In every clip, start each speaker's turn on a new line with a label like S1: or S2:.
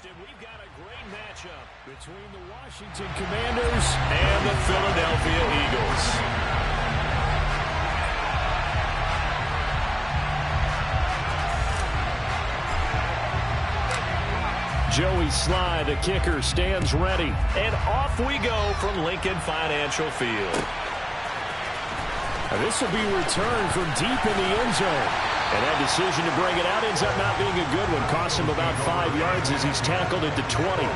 S1: And we've got a great matchup between the Washington Commanders and the Philadelphia Eagles. Joey Sly, the kicker, stands ready. And off we go from Lincoln Financial Field. Now this will be returned from deep in the end zone. And that decision to bring it out ends up not being a good one. Costs him about 5 yards as he's tackled at the 20.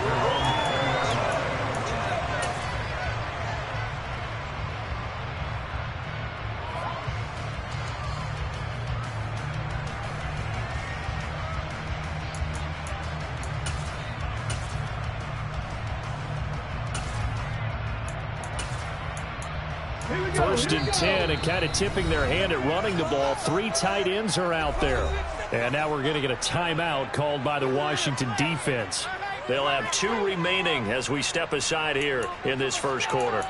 S1: First and 10, and kind of tipping their hand at running the ball. 3 tight ends are out there. And now we're going to get a timeout called by the Washington defense. They'll have 2 remaining as we step aside here in this first quarter.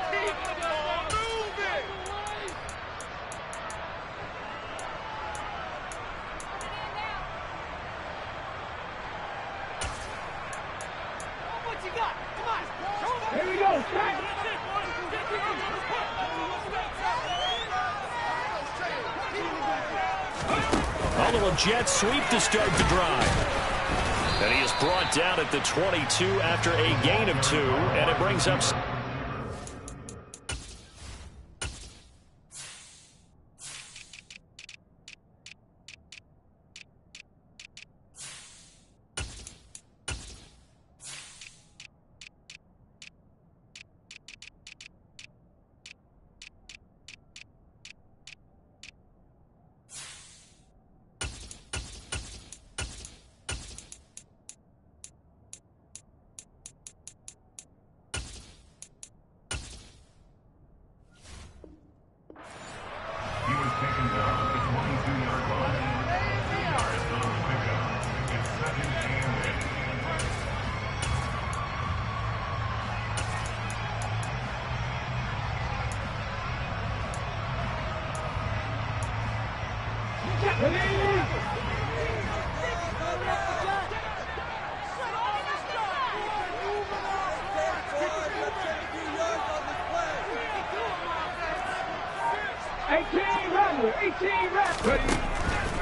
S1: A little jet sweep to start the drive. And he is brought down at the 22 after a gain of 2, and it brings up...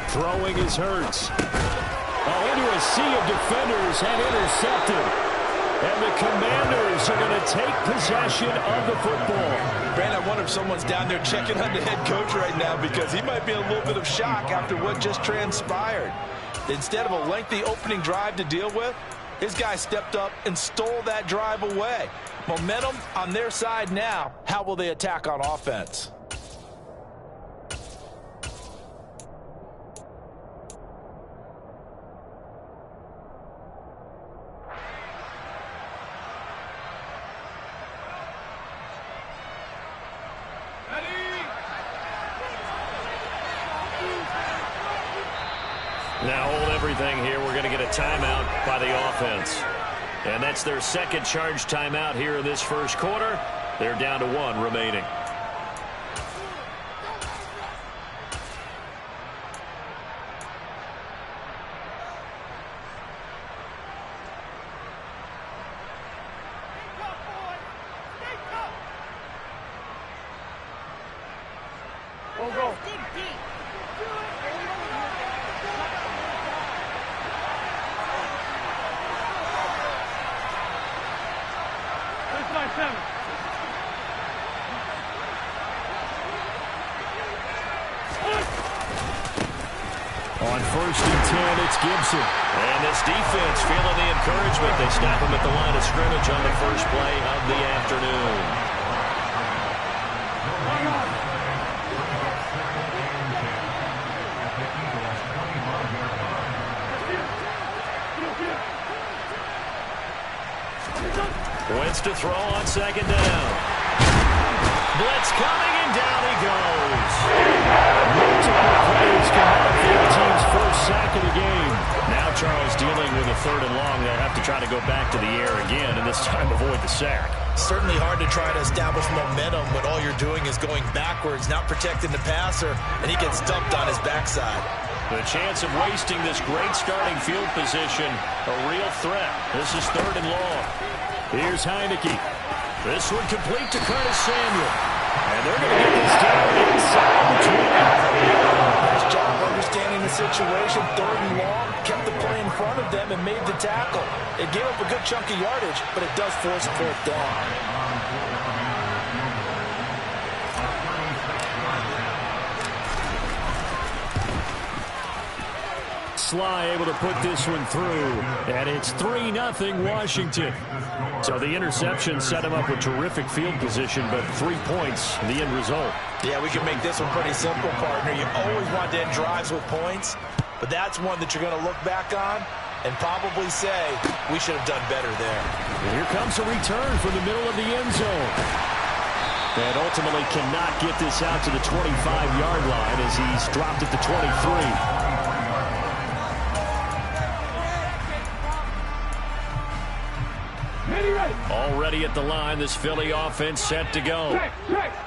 S1: Throwing is Hurts. Into a sea of defenders and intercepted. And the Commanders are going to take possession of the football.
S2: Brandon, I wonder if someone's down there checking on the head coach right now, because he might be in a little bit of shock after what just transpired. Instead of a lengthy opening drive to deal with, his guy stepped up and stole that drive away. Momentum on their side now. How will they attack on offense?
S1: Now hold everything here. We're going to get a timeout by the offense. And that's their second charge timeout here in this first quarter. They're down to 1 remaining. On first and 10, it's Gibson. And this defense feeling the encouragement. They stop him at the line of scrimmage on the first play of the afternoon. Wentz to throw on second down. Blitz coming, and down he goes. Multiple plays come out for the team's first sack of the game. Now Charles dealing with a 3rd and long. They'll have to try to go back to the air again, and this time avoid the sack.
S2: Certainly hard to try to establish momentum when all you're doing is going backwards, not protecting the passer, and he gets dumped on his backside.
S1: The chance of wasting this great starting field position, a real threat. This is 3rd and long. Here's Heineke. This one complete to Curtis Samuel. And they're going to get this down inside the 20.
S2: Nice job understanding the situation. 3rd and long, kept the play in front of them and made the tackle. It gave up a good chunk of yardage, but it does force a 4th down.
S1: Sly able to put this one through, and it's 3-0 Washington. So the interception set him up with terrific field position, but 3 points, the end result.
S2: Yeah, we can make this one pretty simple, partner. You always want to end drives with points, but that's one that you're going to look back on and probably say, we should have done better there.
S1: And here comes a return from the middle of the end zone. And ultimately cannot get this out to the 25-yard line as he's dropped at the 23. Already at the line, this Philly offense set to go.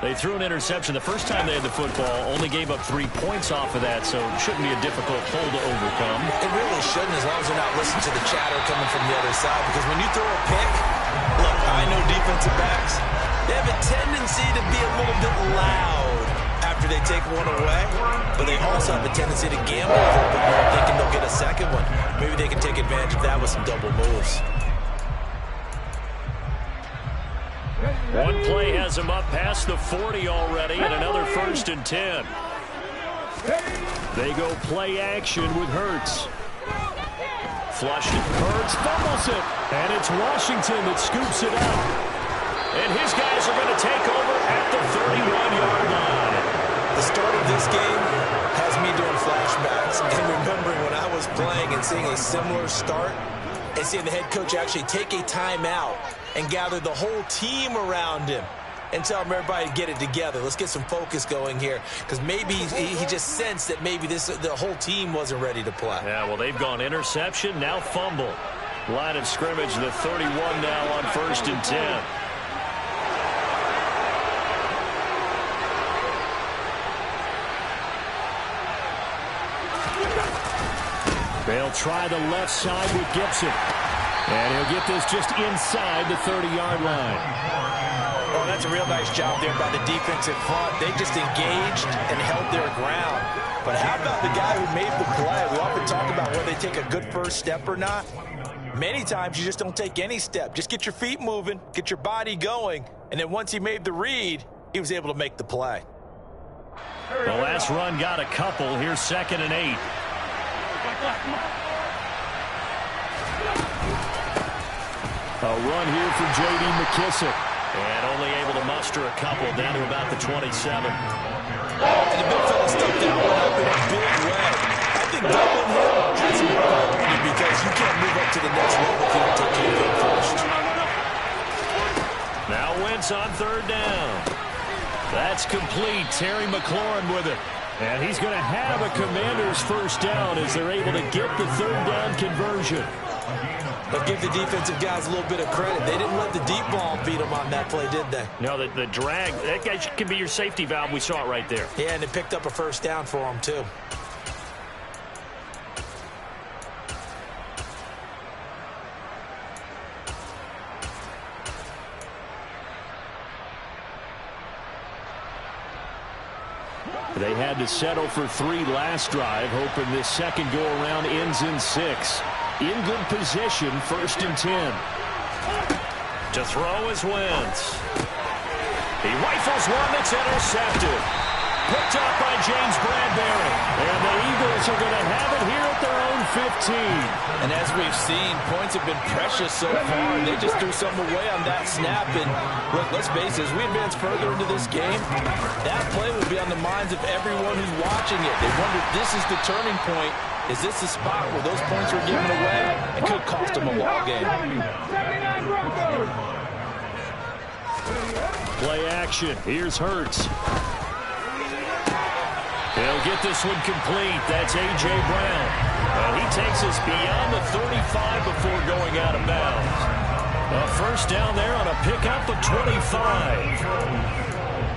S1: They threw an interception the first time they had the football, only gave up 3 points off of that, so it shouldn't be a difficult hole to overcome.
S2: It really shouldn't, as long as they're not listening to the chatter coming from the other side, because when you throw a pick, look, I know defensive backs, they have a tendency to be a little bit loud after they take one away, but they also have a tendency to gamble a little bit more, thinking they'll get a second one. Maybe they can take advantage of that with some double moves.
S1: One play has him up past the 40 already, and another 1st and 10. They go play action with Hurts. Flushed. Hurts fumbles it, and it's Washington that scoops it out. And his guys are going to take over at the 31-yard line.
S2: The start of this game has me doing flashbacks and remembering when I was playing and seeing a similar start and seeing the head coach actually take a timeout and gather the whole team around him and tell him everybody to get it together. Let's get some focus going here, because maybe he just sensed that maybe the whole team wasn't ready to play.
S1: Yeah, well, they've gone interception, now fumble. Line of scrimmage, the 31 now on 1st and 10. They'll try the left side with Gibson. And he'll get this just inside the 30-yard line.
S2: Oh, that's a real nice job there by the defensive front. They just engaged and held their ground. But how about the guy who made the play? We often talk about whether they take a good first step or not. Many times you just don't take any step. Just get your feet moving, get your body going, and then once he made the read, he was able to make the play.
S1: The last run got a couple. Here's 2nd and 8. A run here for J.D. McKissic. And only able to muster a couple down to about the 27.
S2: And the big fella stuffed that one up in a big way. I think doubling him has some priority because you can't move up to the next level if you don't take care of him first.
S1: Now Wentz on 3rd down. That's complete. Terry McLaurin with it. And he's going to have a Commanders 1st down as they're able to get the 3rd down conversion.
S2: But give the defensive guys a little bit of credit. They didn't let the deep ball beat them on that play, did they?
S1: No, the drag, that guy can be your safety valve. We saw it right there.
S2: Yeah, and it picked up a 1st down for them, too.
S1: They had to settle for 3 last drive, hoping this second go-around ends in 6. In good position, 1st and 10. To throw is Wentz. He rifles one that's intercepted. Picked up by James Bradbury. And the Eagles are going to have it here at their own 15.
S2: And as we've seen, points have been precious so far. They just threw something away on that snap. And look, let's face it, as we advance further into this game, that play will be on the minds of everyone who's watching it. They wonder, this is the turning point. Is this the spot where those points were given away? It could cost them a ball game.
S1: Play action. Here's Hurts. He'll get this one complete. That's A.J. Brown. And he takes us beyond the 35 before going out of bounds. A 1st down there on a pickup of 25.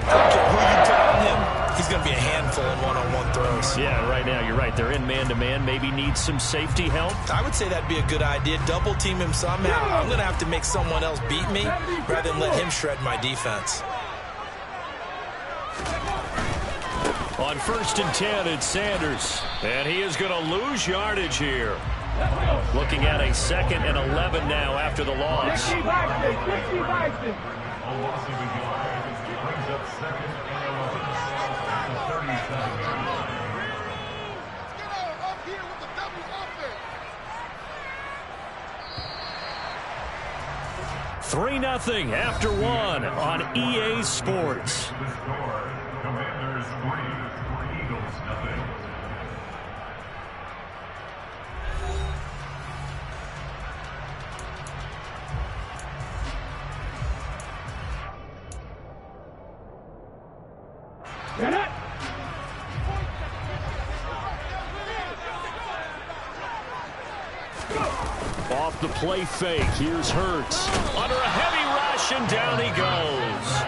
S2: I don't care who you put on him. He's he's going to be a handful in one-on-one throws.
S1: Yeah, right now you're right. They're in man-to-man. Maybe needs some safety help.
S2: I would say that'd be a good idea. Double team him somehow. I'm going to have to make someone else beat me rather than let him shred my defense.
S1: On 1st and 10, it's Sanders. And he is going to lose yardage here. Looking at a 2nd and 11 now after the loss. Three 0 after 1 on EA Sports.
S3: Commanders 3, Eagles 0.
S1: Off the play fake. Here's Hurts. Under a heavy rush, and down he goes.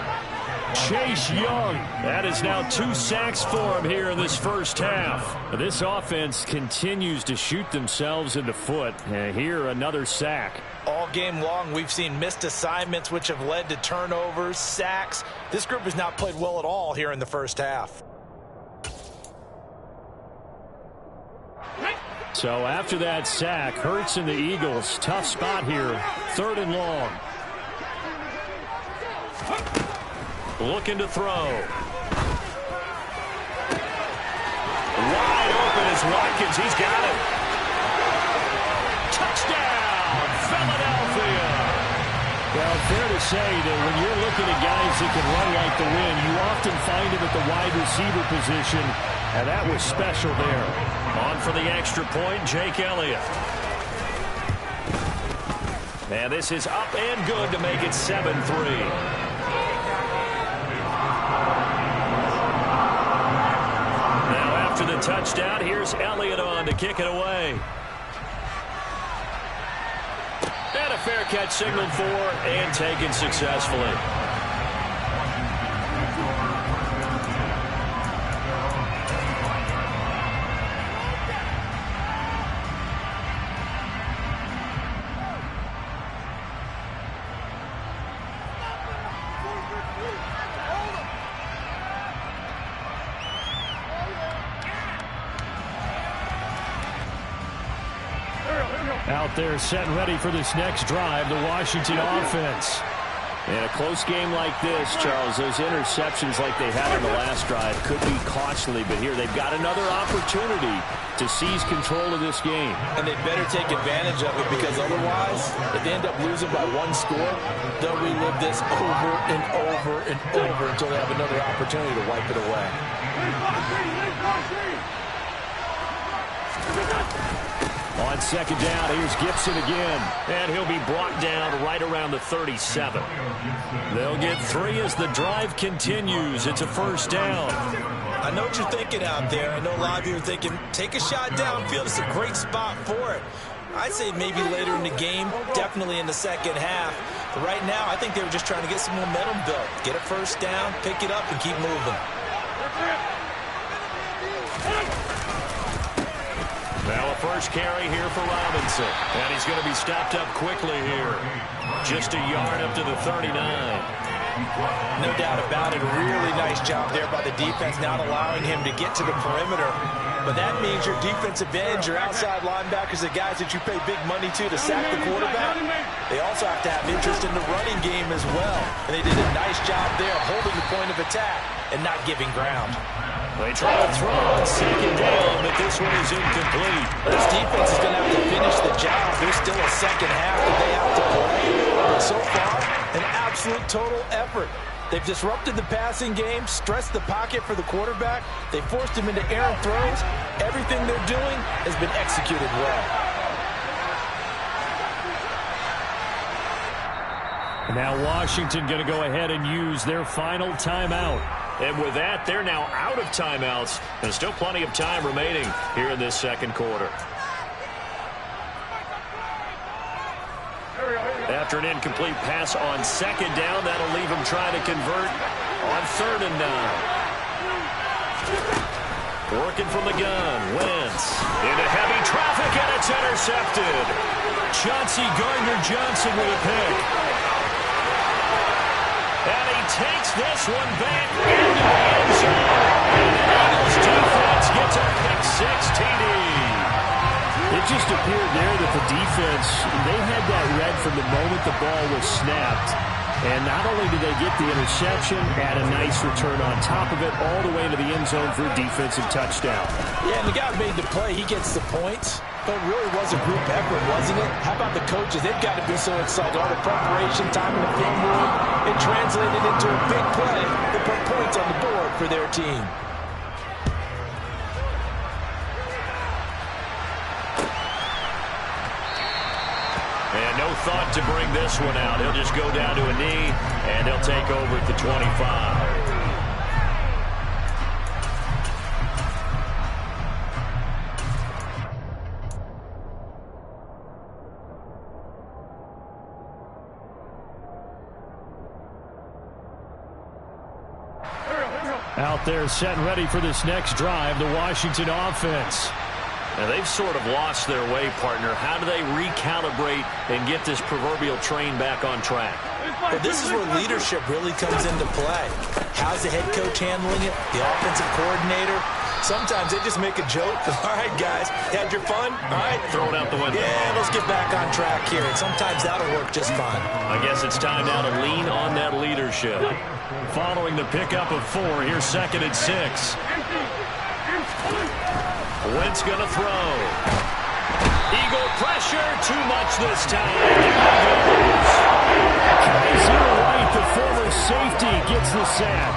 S1: Chase Young. That is now 2 sacks for him here in this first half. This offense continues to shoot themselves in the foot. And here, another sack.
S2: All game long, we've seen missed assignments, which have led to turnovers, sacks. This group has not played well at all here in the first half.
S1: So after that sack, Hurts and the Eagles, tough spot here. 3rd and long. Looking to throw. Wide open is Watkins. He's got it. Touchdown, Philadelphia. Well, fair to say that when you're looking at guys that can run like the wind, you often find them at the wide receiver position, and that was special there. On for the extra point, Jake Elliott. And this is up and good to make it 7-3. Now after the touchdown, here's Elliott on to kick it away. And a fair catch signaled for and taken successfully. Out there set and ready for this next drive, the Washington offense. In a close game like this, Charles, those interceptions like they had in the last drive could be costly, but here they've got another opportunity to seize control of this game.
S2: And they better take advantage of it, because otherwise, if they end up losing by 1 score, they'll relive this over and over and over until they have another opportunity to wipe it away.
S1: On 2nd down, here's Gibson again. And he'll be brought down right around the 37. They'll get 3 as the drive continues. It's a 1st down.
S2: I know what you're thinking out there. I know a lot of you are thinking, take a shot downfield. It's a great spot for it. I'd say maybe later in the game, definitely in the second half. But right now, I think they were just trying to get some momentum built. Get a 1st down, pick it up, and keep moving.
S1: Now a 1st carry here for Robinson. And he's going to be stopped up quickly here. Just a yard up to the 39.
S2: No doubt about it. Really nice job there by the defense, not allowing him to get to the perimeter. But that means your defensive ends, your outside linebackers, the guys that you pay big money to sack the quarterback, they also have to have interest in the running game as well. And they did a nice job there holding the point of attack and not giving ground.
S1: They try to throw on 2nd down, but this one is incomplete.
S2: This defense is going to have to finish the job. There's still a second half that they have to play. But so far, an absolute total effort. They've disrupted the passing game, stressed the pocket for the quarterback. They forced him into errant throws. Everything they're doing has been executed well.
S1: Now Washington going to go ahead and use their final timeout. And with that, they're now out of timeouts. There's still plenty of time remaining here in this second quarter. After an incomplete pass on 2nd down, that'll leave him trying to convert on 3rd and 9. Working from the gun, Wentz into heavy traffic, and it's intercepted. Chauncey Gardner-Johnson with a pick. And he takes this one back into the end zone. And the Eagles defense gets a pick-six TD.
S4: It just appeared there that the defense, they had that read from the moment the ball was snapped. And not only did they get the interception, add a nice return on top of it, all the way into the end zone for a defensive touchdown.
S2: Yeah, and the guy made the play. He gets the points. But it really was a group effort, wasn't it? How about the coaches? They've got to be so excited. All the preparation, time in the film room, it translated into a big play that put points on the board for their team.
S1: And no thought to bring this one out. He'll just go down to a knee, and he'll take over at the 25.
S4: Out there set and ready for this next drive, the Washington offense.
S1: Now, they've sort of lost their way, partner. How do they recalibrate and get this proverbial train back on track?
S2: Well, this is where leadership really comes into play. How's the head coach handling it? The offensive coordinator? Sometimes they just make a joke. All right, guys, had your fun? All right.
S1: Throw it out the window.
S2: Yeah, let's get back on track here. And sometimes that'll work just fine.
S1: I guess it's time now to lean on that leadership.
S4: Following the pickup of 4, here's 2nd and 6.
S1: Wentz going to throw. Eagle pressure, too much this time.
S4: Kaiser White, the former safety, gets the sack.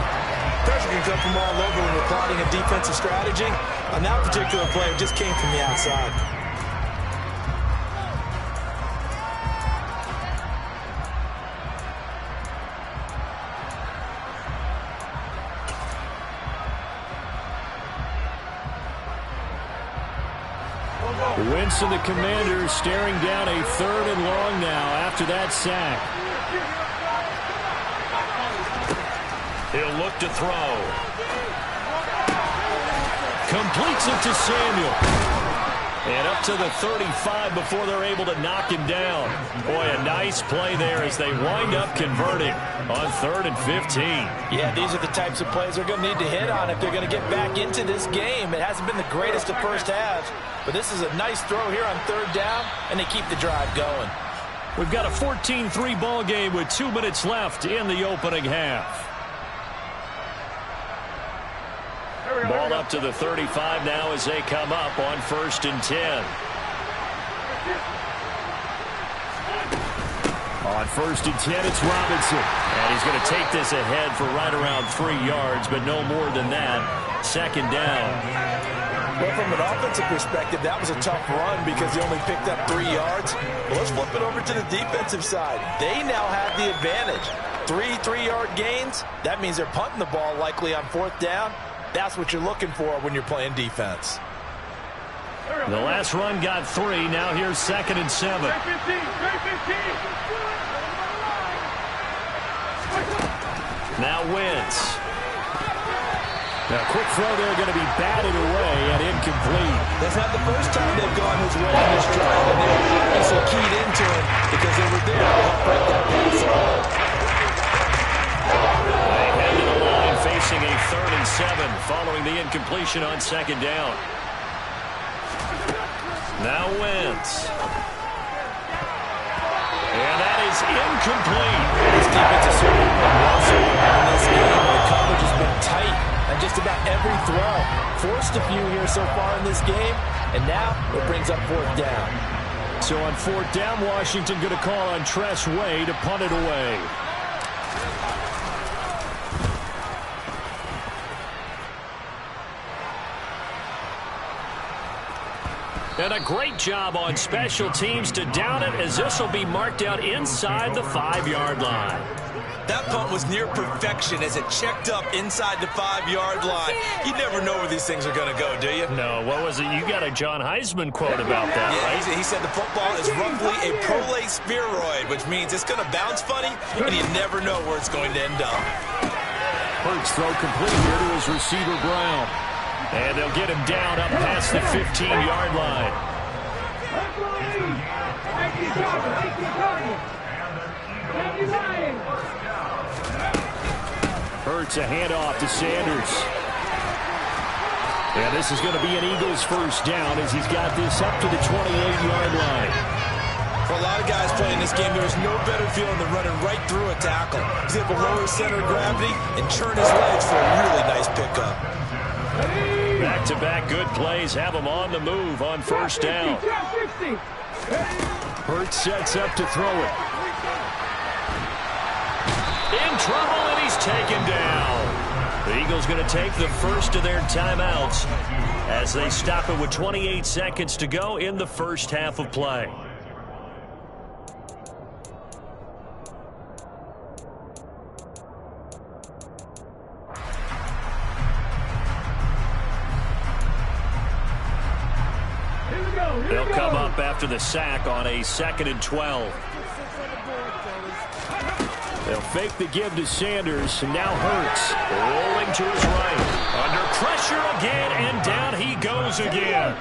S2: Pressure can come from all over when you're plotting a defensive strategy. On that particular play, it just came from the outside.
S4: Wentz and the Commanders staring down a 3rd and long now after that sack.
S1: He'll look to throw.
S4: Completes it to Samuel.
S1: And up to the 35 before they're able to knock him down. Boy, a nice play there as they wind up converting on 3rd and 15.
S2: Yeah, these are the types of plays they're going to need to hit on if they're going to get back into this game. It hasn't been the greatest of first halves, but this is a nice throw here on 3rd down, and they keep the drive going.
S4: We've got a 14-3 ball game with 2 minutes left in the opening half.
S1: Ball up to the 35 now as they come up on 1st and 10.
S4: On 1st and 10, it's Robinson.
S1: And he's going to take this ahead for right around 3 yards, but no more than that. 2nd down.
S2: Well, from an offensive perspective, that was a tough run because he only picked up 3 yards. Well, let's flip it over to the defensive side. They now have the advantage. 3 3-yard gains. That means they're punting the ball likely on 4th down. That's what you're looking for when you're playing defense.
S4: The last run got 3. Now here's 2nd and 7.
S1: Now Wentz.
S4: Now, quick throw there going to be batted away and incomplete.
S2: That's not the first time they've gone his way in this drive, and they're obviously keyed into him because they were there to help break that pass up.
S1: They head to the line facing a 3rd and 7 following the incompletion on 2nd down. Now Wentz. And that is incomplete.
S2: This defense has certainly been well so far in this game. The coverage has been tight on just about every throw. Forced a few here so far in this game, and now it brings up 4th down.
S4: So on 4th down, Washington going to call on Tress Way to punt it away.
S1: And a great job on special teams to down it, as this will be marked out inside the 5-yard line.
S2: That punt was near perfection as it checked up inside the 5-yard line. You never know where these things are going to go, do you?
S1: No, what was it? You got a John Heisman quote about that,
S2: yeah,
S1: right?
S2: He said the football is roughly a prolate spheroid, which means it's going to bounce funny, and you never know where it's going to end up.
S1: Hurts throw complete here to his receiver, Brown. And they'll get him down up past the 15-yard line. Hurts a handoff to Sanders. And this is going to be an Eagles first down as he's got this up to the 28-yard line.
S2: For a lot of guys playing this game, there is no better feeling than running right through a tackle. He's able to lower his center of gravity and turn his legs for a really nice pickup.
S1: Back-to-back good plays have him on the move on first down. Hurts sets up to throw it. In trouble, and he's taken down. The Eagles going to take the first of their timeouts as they stop it with 28 seconds to go in the first half of play. They'll come up after the sack on a 2nd and 12. They'll fake the give to Sanders, and now Hurts rolling to his right. Under pressure again, and down he goes again.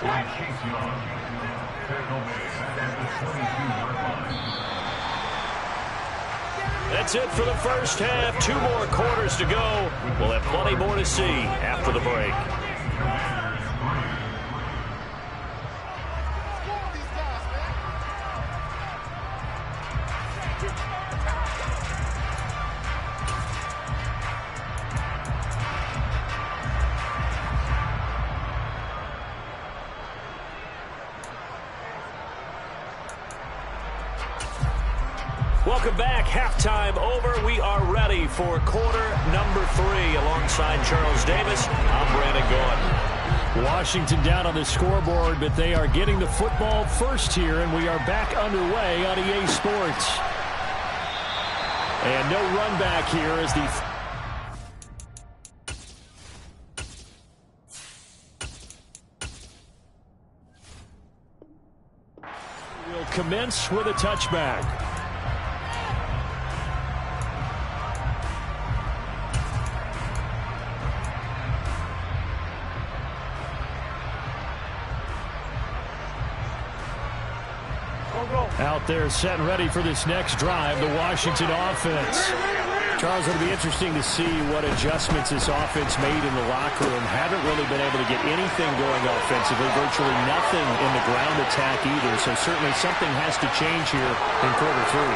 S1: That's it for the first half. 2 more quarters to go. We'll have plenty more to see after the break. Welcome back. Halftime over. We are ready for quarter number 3 alongside Charles Davis. I'm Brandon Gaudin. Washington down on the scoreboard, but they are getting the football first here, and we are back underway on EA Sports. And no run back here as the will commence with a touchback. Out there set and ready for this next drive, the Washington offense. Charles, it'll be interesting to see what adjustments this offense made in the locker room. Haven't really been able to get anything going offensively, virtually nothing in the ground attack either. So certainly something has to change here in quarter 3.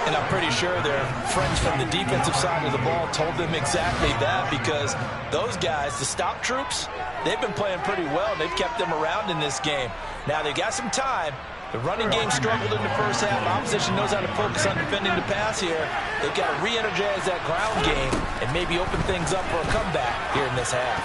S2: And I'm pretty sure their friends from the defensive side of the ball told them exactly that, because those guys, the stop troops, they've been playing pretty well. They've kept them around in this game. Now they've got some time. The running game struggled in the first half. Opposition knows how to focus on defending the pass here. They've got to re-energize that ground game and maybe open things up for a comeback here in this half.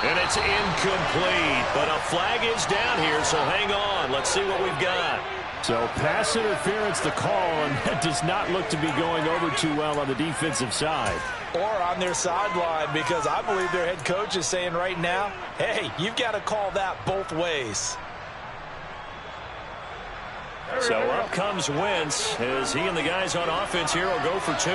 S1: And it's incomplete, but a flag is down here, so hang on. Let's see what we've got. So pass interference the call, and that does not look to be going over too well on the defensive side.
S2: Or on their sideline, because I believe their head coach is saying right now, hey, you've got to call that both ways.
S1: So up comes Wentz as he and the guys on offense here will go for 2.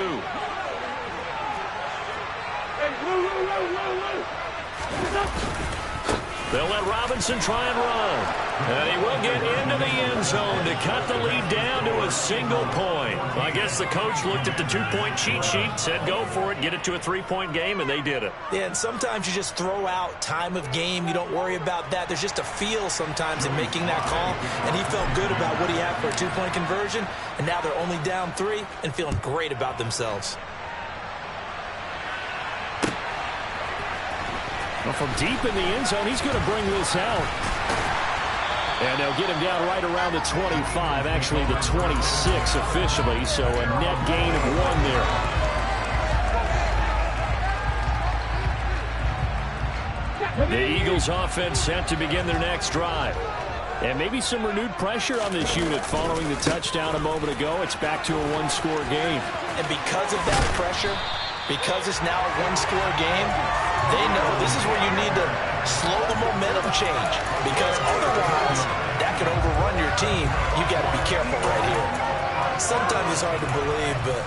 S1: They'll let Robinson try and run. And he will get into the end zone to cut the lead down to a single point. Well, I guess the coach looked at the 2-point cheat sheet, said go for it, get it to a 3-point game, and they did it.
S2: Yeah, and sometimes you just throw out time of game. You don't worry about that. There's just a feel sometimes in making that call, and he felt good about what he had for a 2-point conversion, and now they're only down 3 and feeling great about themselves.
S1: Well, from deep in the end zone, he's going to bring this out. And they'll get him down right around the 25, actually the 26 officially, so a net gain of 1 there. The Eagles offense set to begin their next drive. And maybe some renewed pressure on this unit following the touchdown a moment ago. It's back to a 1-score game.
S2: And because of that pressure, because it's now a 1-score game, they know this is where you need to slow the momentum change, because otherwise that could overrun your team. You got to be careful right here. Sometimes it's hard to believe, but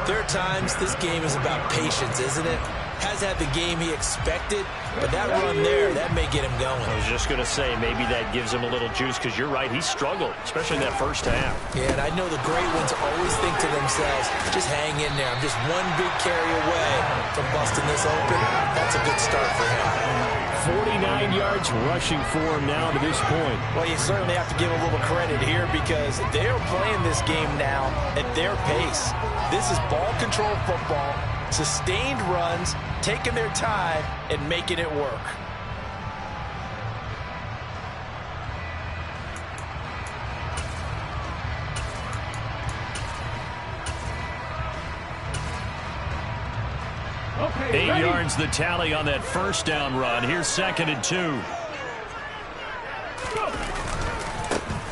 S2: There are times this game is about patience, isn't it? Has had the game he expected, but that run there, that may get him going.
S4: I was just going to say, maybe that gives him a little juice, because you're right, he struggled, especially in that first half.
S2: Yeah, and I know the great ones always think to themselves, just hang in there. I'm just one big carry away from busting this open. That's a good start for him.
S4: 49 yards rushing for him now to this point.
S2: Well, you certainly have to give a little credit here because they're playing this game now at their pace. This is ball control football, sustained runs, taking their time and making it work.
S4: Okay, 8 yards the tally on that first down run. Here's 2nd and 2.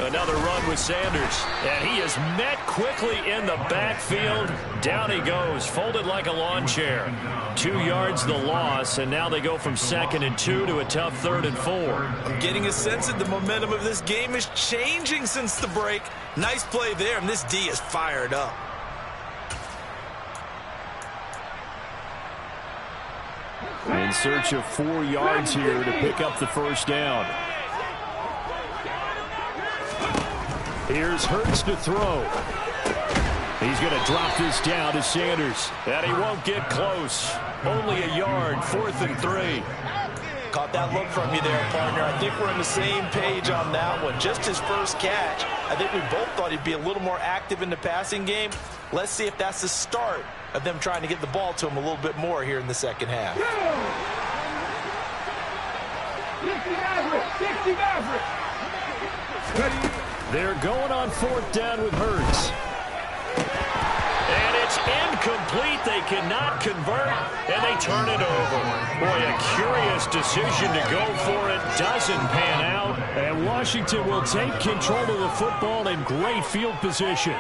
S4: Another run with Sanders, and he is met quickly in the backfield. Down he goes, folded like a lawn chair. 2 yards the loss, and now they go from 2nd and 2 to a tough 3rd and 4.
S2: I'm getting a sense that the momentum of this game is changing since the break. Nice play there, and this D is fired up.
S4: In search of 4 yards here to pick up the first down. Here's Hurts to throw. He's going to drop this down to Sanders. And he won't get close. Only a yard, 4th and 3.
S2: Caught that look from you there, partner. I think we're on the same page on that one. Just his first catch. I think we both thought he'd be a little more active in the passing game. Let's see if that's the start of them trying to get the ball to him a little bit more here in the second half.
S5: 60 Maverick.
S4: They're going on 4th down with Hurts. And it's incomplete. They cannot convert, and they turn it over. Boy, a curious decision to go for it. Doesn't pan out. And Washington will take control of the football in great field position.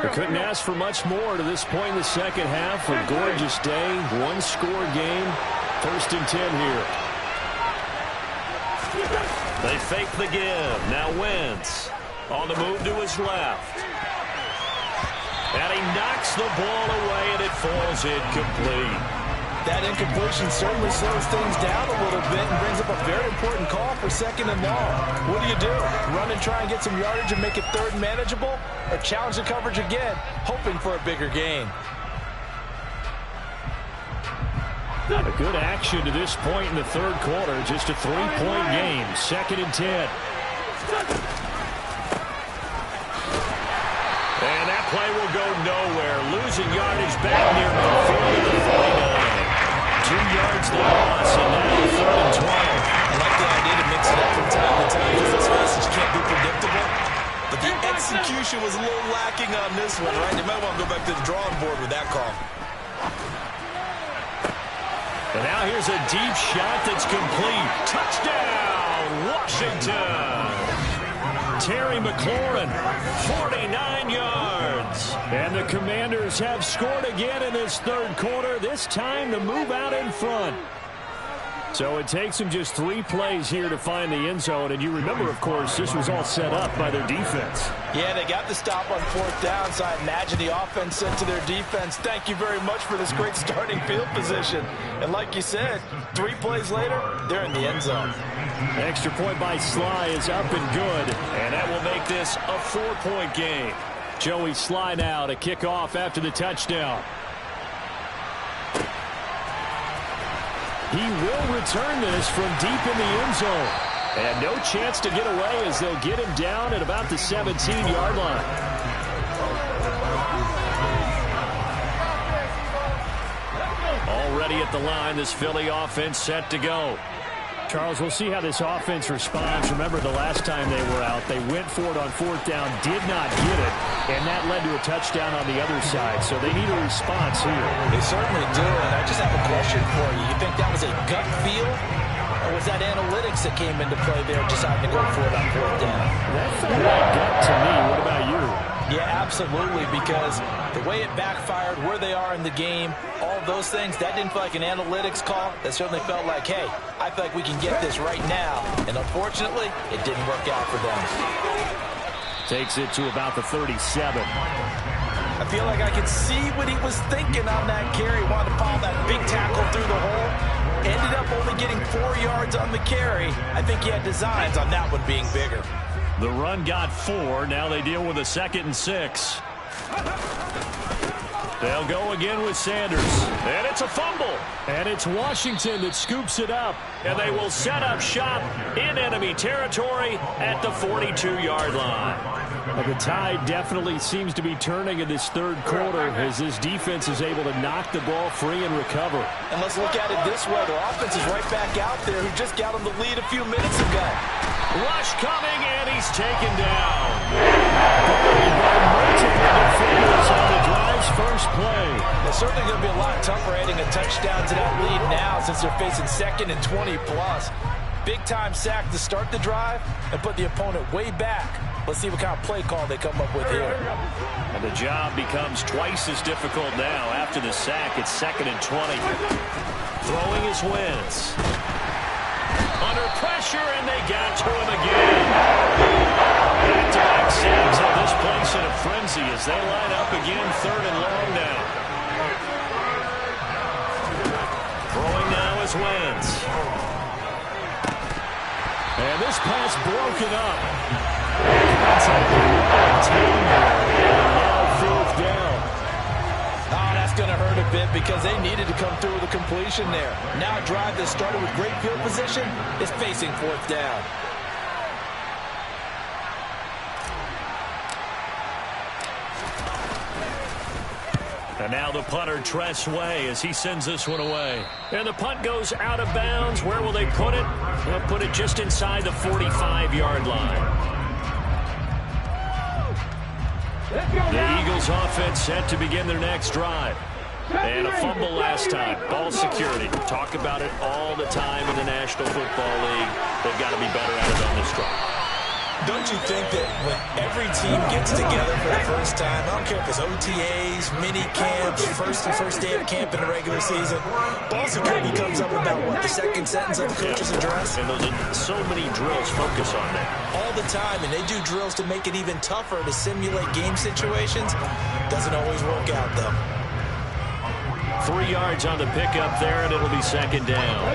S4: They couldn't ask for much more to this point in the second half. A gorgeous day, one-score game. 1st and 10 here. They fake the give. Now Wentz on the move to his left. And he knocks the ball away, and it falls incomplete.
S2: That incompletion certainly slows things down a little bit and brings up a very important call for 2nd and long. What do? Run and try and get some yardage and make it 3rd manageable? Or challenge the coverage again, hoping for a bigger gain?
S4: A good action to this point in the 3rd quarter. Just a 3-point game. 2nd and 10. And that play will go nowhere. Losing yardage back near midfield at the 49. 2 yards the loss, and now 3rd and 12.
S2: I like the idea to mix it up from time to time because this message can't be predictable. But the execution was a little lacking on this one, right? They might want to go back to the drawing board with that call.
S4: And now here's a deep shot that's complete. Touchdown, Washington. Terry McLaurin, 49 yards. And the Commanders have scored again in this 3rd quarter, this time to move out in front. So it takes them just 3 plays here to find the end zone. And you remember, of course, this was all set up by their defense.
S2: Yeah, they got the stop on 4th down, so I imagine the offense said to their defense, thank you very much for this great starting field position. And like you said, 3 plays later, they're in the end zone.
S4: Extra point by Sly is up and good. And that will make this a 4-point game. Joey Sly now to kick off after the touchdown. He will return this from deep in the end zone. And no chance to get away as they'll get him down at about the 17-yard line. Already at the line, this Philly offense set to go. Charles, we'll see how this offense responds. Remember, the last time they were out, they went for it on 4th down, did not get it, and that led to a touchdown on the other side. So they need a response here.
S2: They certainly do, and I just have a question for you. You think that was a gut feel, Or was that analytics that came into play there, deciding to go for it on fourth down?
S4: That felt like gut to me. What about you?
S2: Yeah, absolutely, because the way it backfired, where they are in the game, all of those things, that didn't feel like an analytics call. That certainly felt like, hey, I feel like we can get this right now. And unfortunately, it didn't work out for them.
S4: Takes it to about the 37.
S2: I feel like I could see what he was thinking on that carry. Wanted to follow that big tackle through the hole. Ended up only getting 4 yards on the carry. I think he had designs on that one being bigger.
S1: The run got 4. Now they deal with a 2nd and 6. They'll go again with Sanders. And it's a fumble.
S4: And it's Washington that scoops it up.
S1: And they will set up shop in enemy territory at the 42-yard line.
S4: And the tide definitely seems to be turning in this third quarter as this defense is able to knock the ball free and recover.
S2: And let's look at it this way. Their offense is right back out there who just got them the lead a few minutes ago.
S1: Rush coming, and he's taken down.
S4: On the drive's first play.
S2: It's certainly going to be a lot tougher adding a touchdown to that lead now since they're facing 2nd and 20+. Big-time sack to start the drive and put the opponent way back. Let's see what kind of play call they come up with here.
S1: And the job becomes twice as difficult now. After the sack, it's 2nd and 20. Throwing his Wentz. Under pressure, and they got to him again. Back-to-back sacks have this place in a frenzy as they line up again, 3rd and long now. Throwing now is Wentz.
S4: And this pass broken up. Now 4th down.
S2: Oh, that's going to hurt a bit because they needed to come through with a completion there. Now a drive that started with great field position is facing 4th down.
S1: And now the punter, Tress Way, as he sends this one away. And the punt goes out of bounds. Where will they put it? They'll put it just inside the 45-yard line. The Eagles offense set to begin their next drive. And a fumble last time. Ball security. Talk about it all the time in the National Football League. They've got to be better at it on this drive.
S2: Don't you think that when every team gets together for the first time, I don't care if it's OTAs, mini camps, first day of camp in the regular season, ball security comes up about, what, the second sentence of the coach's address?
S1: And those are so many drills focus on that.
S2: All the time, and they do drills to make it even tougher to simulate game situations. Doesn't always work out, though.
S1: 3 yards on the pickup there, and it'll be 2nd down.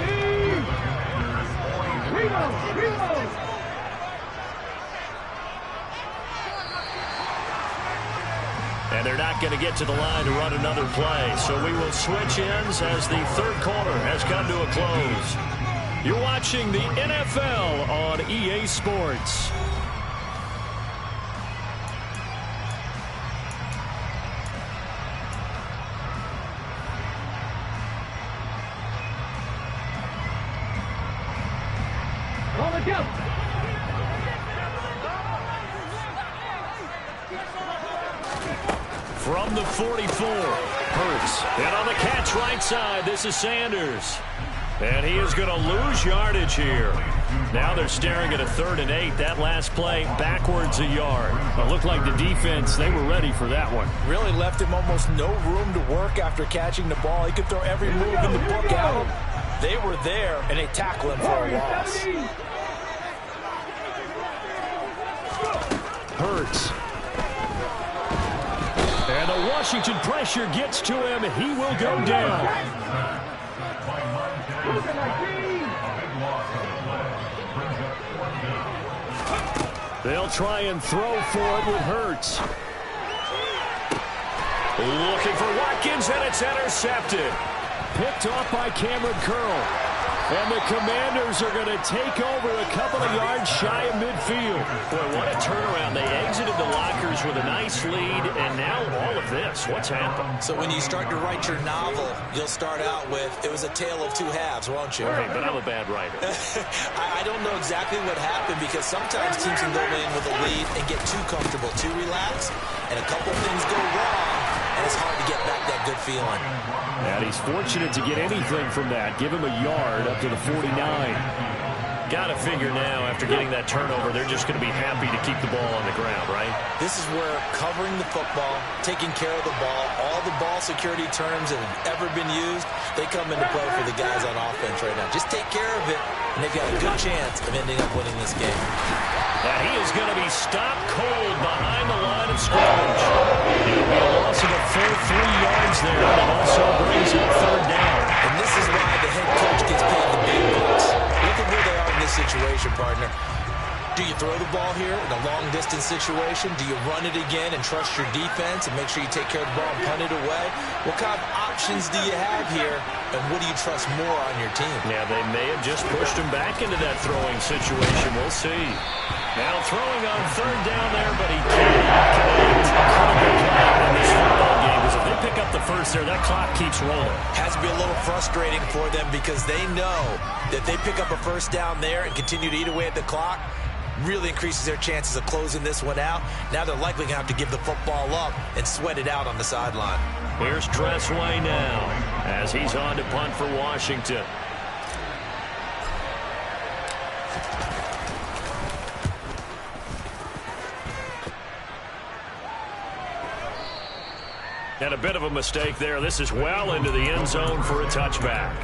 S1: And they're not going to get to the line to run another play. So we will switch ends as the third quarter has come to a close. You're watching the NFL on EA Sports. From the 44, Hurts. And on the catch right side, this is Sanders. And he is going to lose yardage here. Now they're staring at a 3rd and 8. That last play backwards a yard. It looked like the defense, they were ready for that one.
S2: Really left him almost no room to work after catching the ball. He could throw every move in the book at him. They were there, and they tackled him for a loss.
S4: Hurts. And the Washington pressure gets to him. He will go down. They'll try and throw for it with Hurts.
S1: Looking for Watkins, and it's intercepted.
S4: Picked off by Cameron Curl. And the Commanders are going to take over a couple of yards shy of midfield.
S1: Boy, what a turnaround. They exited the lockers with a nice lead, and now all of this. What's happened?
S2: So when you start to write your novel, you'll start out with, it was a tale of 2 halves, won't you?
S1: Hey, but I'm a bad writer.
S2: I don't know exactly what happened because sometimes teams can go in with a lead and get too comfortable, too relaxed, and a couple things go wrong, and it's hard to get back that good feeling.
S4: And he's fortunate to get anything from that. Give him a yard up to the 49.
S1: Got to figure now, after getting that turnover, they're just going to be happy to keep the ball on the ground, right?
S2: This is where covering the football, taking care of the ball, all the ball security terms that have ever been used, they come into play for the guys on offense right now. Just take care of it, and they've got a good chance of ending up winning this game.
S1: And he is going to be stopped cold behind the line of scrimmage. It'll be a loss of a full 3 yards there, and it also brings up third down.
S2: And this is why the head coach gets paid the big bucks. Look at where they are in this situation, partner. Do you throw the ball here in a long-distance situation? Do you run it again and trust your defense and make sure you take care of the ball and punt it away? What kind of options do you have here, and what do you trust more on your team?
S1: Yeah, they may have just pushed him back into that throwing situation. We'll see. Now throwing on third down there, but he cannot connect. Critical play in this football game, because if they pick up the first there, that clock keeps rolling.
S2: Has to be a little frustrating for them because they know that they pick up a first down there and continue to eat away at the clock, really increases their chances of closing this one out. Now they're likely going to have to give the football up and sweat it out on the sideline.
S1: Here's Tressway now as he's on to punt for Washington. And a bit of a mistake there. This is well into the end zone for a touchback.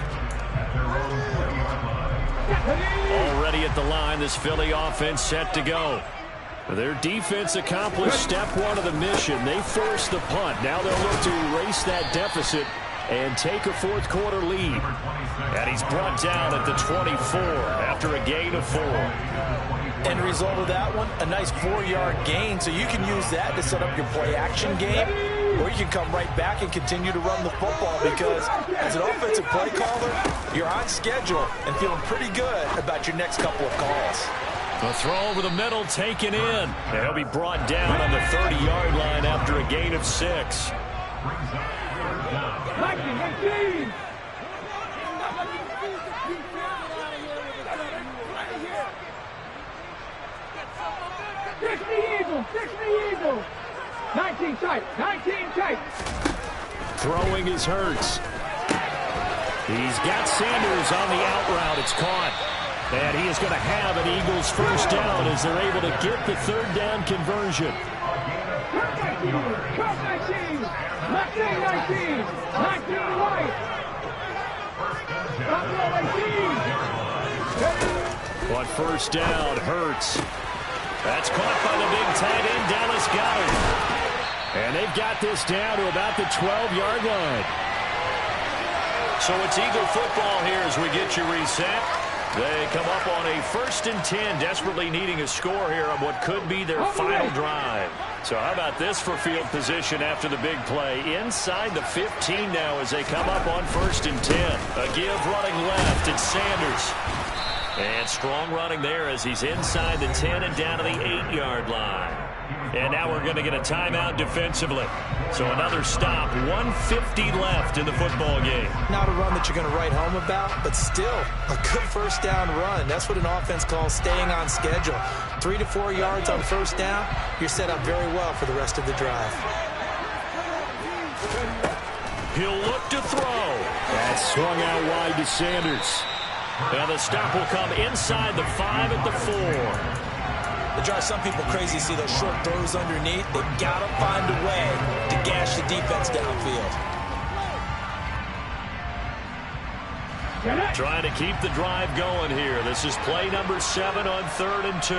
S1: Already at the line, this Philly offense set to go. Their defense accomplished step one of the mission. They forced the punt. Now they'll look to erase that deficit and take a fourth quarter lead. And he's brought down at the 24 after a gain of 4.
S2: End result of that one, a nice 4-yard gain, so you can use that to set up your play-action game, or you can come right back and continue to run the football, because as an offensive play caller, you're on schedule and feeling pretty good about your next couple of calls.
S1: The throw over the middle taken in. He'll be brought down on the 30-yard line after a gain of 6.
S5: 19 tight, 19 tight.
S4: Throwing is Hurts. He's got Sanders on the out route. It's caught. And he is going to have an Eagles first down as they're able to get the third down conversion.
S5: 19, 19, 19 right.
S4: On first down, Hurts. That's caught by the big tight end, Dallas Goedert. And they've got this down to about the 12-yard line.
S1: So it's Eagle football here as we get you reset. They come up on a 1st and 10, desperately needing a score here on what could be their final drive. So how about this for field position after the big play? Inside the 15 now as they come up on 1st and 10. A give running left, it's Sanders. And strong running there as he's inside the 10 and down to the 8-yard line. And now we're going to get a timeout defensively. So another stop, 1:50 left in the football game.
S2: Not a run that you're going to write home about, but still a good first down run. That's what an offense calls staying on schedule. 3 to 4 yards on first down, you're set up very well for the rest of the drive.
S1: He'll look to throw.
S4: That's swung out wide to Sanders.
S1: And the stop will come inside the 5 at the 4.
S2: It drives some people crazy to see those short throws underneath. They've got to find a way to gash the defense downfield.
S1: Trying to keep the drive going here. This is play number 7 on 3rd and 2.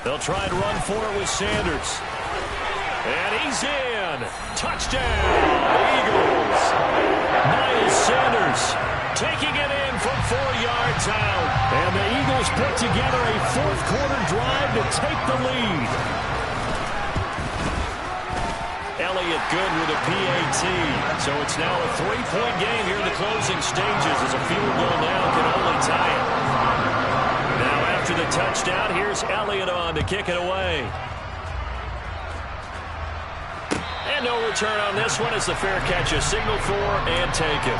S1: They'll try and run for it with Sanders. And he's in. Touchdown, Eagles. Miles Sanders taking it in from 4 yards out.
S4: And the Eagles put together a fourth quarter drive to take the lead.
S1: Elliott good with a PAT. So it's now a 3-point game here in the closing stages as a field goal now can only tie it. Now after the touchdown, here's Elliott on to kick it away. And no return on this one as the fair catch is signaled for and taken.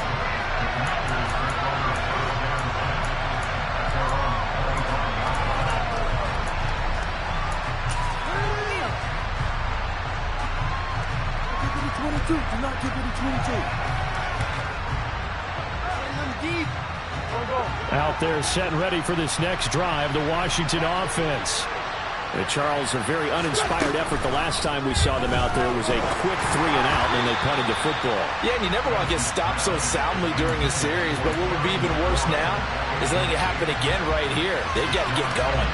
S6: Do not give it a 22.
S4: Out there set and ready for this next drive, the Washington offense. Charles, a very uninspired effort the last time we saw them out there. It was a quick 3 and out, and they punted the football.
S2: Yeah, and you never want to get stopped so soundly during a series, but what would be even worse now is letting it happen again right here. They got to get going.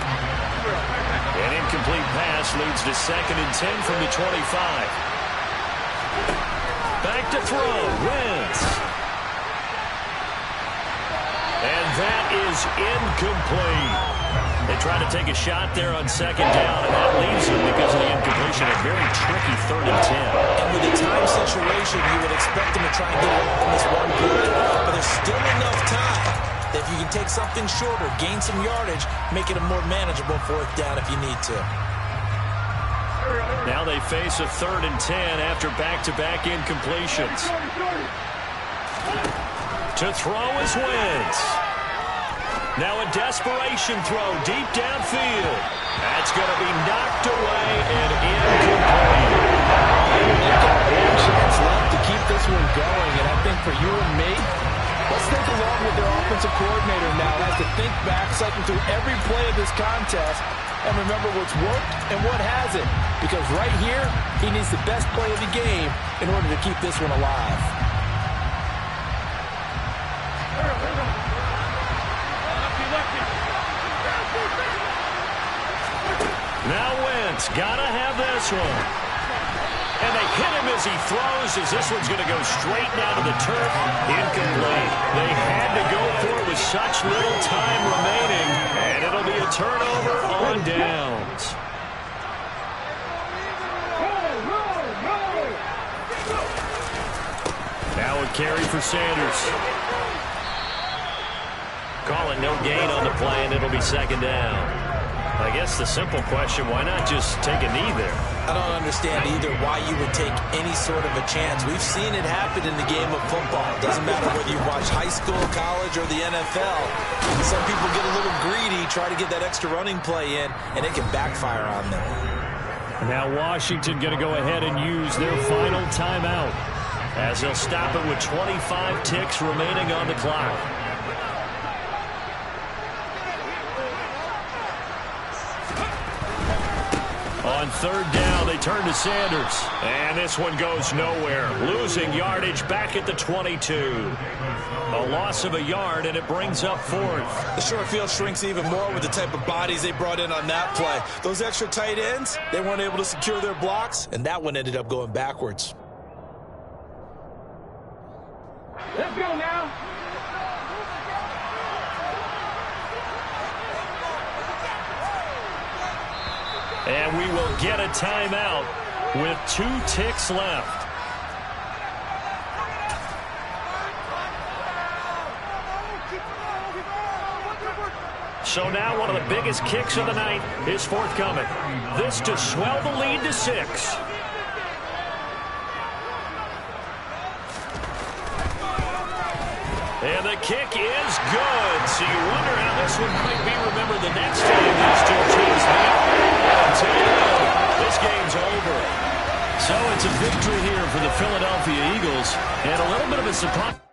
S1: An incomplete pass leads to 2nd and 10 from the 25. Back to throw, Wentz. And that is incomplete. They try to take a shot there on 2nd down, and that leaves them because of the incompletion. A very tricky 3rd and 10.
S2: And with a time situation, you would expect them to try and get it off in this one play. But there's still enough time that if you can take something shorter, gain some yardage, make it a more manageable 4th down if you need to.
S1: Now they face a 3rd and 10 after back-to-back incompletions. To throw is Wentz. Now a desperation throw deep downfield. That's going to be knocked away and incomplete.
S2: They've got one chance left to keep this one going, and I think for you and me, let's think along with their offensive coordinator now. Has to think back, cycle through every play of this contest, and remember what's worked and what hasn't. Because right here, he needs the best play of the game in order to keep this one alive.
S1: Now Wentz, gotta have this one. And they hit him as he throws, as this one's going to go straight down to the turf. Incomplete. They had to go for it with such little time remaining, and it'll be a turnover on downs. Now a carry for Sanders. Call it no gain on the play, and it'll be 2nd down. I guess the simple question, why not just take a knee there?
S2: I don't understand either why you would take any sort of a chance. We've seen it happen in the game of football. It doesn't matter whether you watch high school, college, or the NFL. Some people get a little greedy, try to get that extra running play in, and it can backfire on them.
S4: Now Washington going to go ahead and use their final timeout,
S1: as they'll stop it with 25 ticks remaining on the clock. On 3rd down, they turn to Sanders. And this one goes nowhere. Losing yardage back at the 22. A loss of a yard, and it brings up 4th.
S2: The short field shrinks even more with the type of bodies they brought in on that play. Those extra tight ends, they weren't able to secure their blocks, and that one ended up going backwards.
S5: Let's go now.
S1: And we will get a timeout with 2 ticks left. So now one of the biggest kicks of the night is forthcoming. This to swell the lead to 6. And the kick is good. So you wonder how this one might be remembered the next time these two teams meet. Until then, this game's over. So it's a victory here for the Philadelphia Eagles, and a little bit of a surprise.